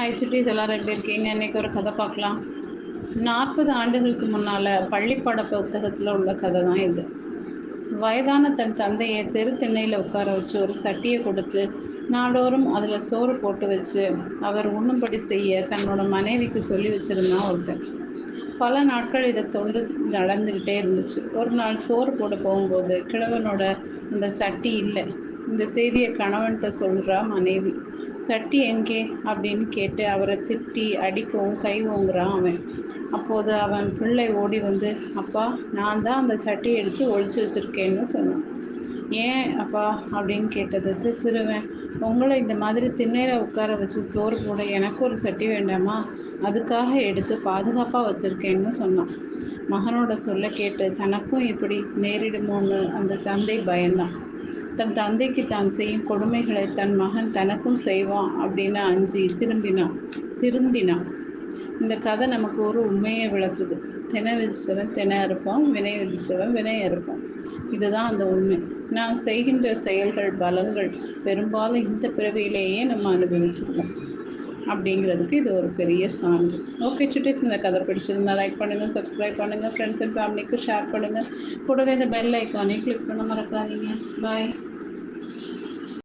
Hi சுட்டீஸ், எல்லாரும் எப்படி இருக்கீங்க? இன்றைக்கி ஒரு கதை பார்க்கலாம். 40 ஆண்டுகளுக்கு முன்னால் பள்ளிப்பாட புத்தகத்தில் உள்ள கதை தான் இது. வயதான தன் தந்தையை தெரு திண்ணையில் உட்கார வச்சு ஒரு சட்டியை கொடுத்து நாடோறும் அதில் சோறு போட்டு வச்சு அவர் உண்ணும்படி செய்ய தன்னோட மனைவிக்கு சொல்லி வச்சுருந்தான் ஒருத்தன். பல நாட்கள் இதை தொண்டு நடந்துக்கிட்டே இருந்துச்சு. ஒரு நாள் சோறு போட போகும்போது கிழவனோட அந்த சட்டி இல்லை. இந்த செய்தியை கணவன்கிட்ட சொல்கிறா மனைவி. சட்டி எங்கே அப்படின்னு கேட்டு அவரை திட்டி அடிக்கவும் கை ஓங்குறான் அவன். அப்போது அவன் பிள்ளை ஓடி வந்து, அப்பா, நான் தான் அந்த சட்டியை எடுத்து ஒழிச்சு வச்சுருக்கேன்னு சொன்னான். ஏன் அப்பா அப்படின்னு கேட்டதுக்கு சிறுவன், உங்களை இந்த மாதிரி திண்ணையில் உட்கார வச்சு சோறு போட எனக்கு ஒரு சட்டி வேண்டாமா, அதுக்காக எடுத்து பாதுகாப்பாக வச்சுருக்கேன்னு சொன்னான். மகனோட சொல்ல கேட்டு தனக்கும் இப்படி நேரிடுமோன்னு அந்த தந்தை பயந்தான். தன் தந்தைக்கு தான் செய்யும் கொடுமைகளை தன் மகன் தனக்கும் செய்வான் அப்படின்னு அஞ்சி திருந்தினான். இந்த கதை நமக்கு ஒரு உண்மையை விளக்குது. தினை விதிச்சவன் தினை அறுப்பான், வினை விதிச்சவன் வினை அறுப்பான். இதுதான் அந்த உண்மை. நாம் செய்கின்ற செயல்கள் பலன்கள் பெரும்பாலும் இந்த பிறவியிலேயே நம்ம அனுபவிச்சுக்கலாம் அப்படிங்கிறதுக்கு இது ஒரு பெரிய சான்று. ஓகே சுட்டீஸ், இந்த கதை பிடிச்சிருந்தா லைக் பண்ணுங்கள், சப்ஸ்கிரைப் பண்ணுங்கள், ஃப்ரெண்ட்ஸ் அண்ட் ஃபேமிலிக்கு ஷேர் பண்ணுங்கள். கூடவே இந்த பெல் ஐக்கானே கிளிக் பண்ண மறக்காதீங்க. பாய்.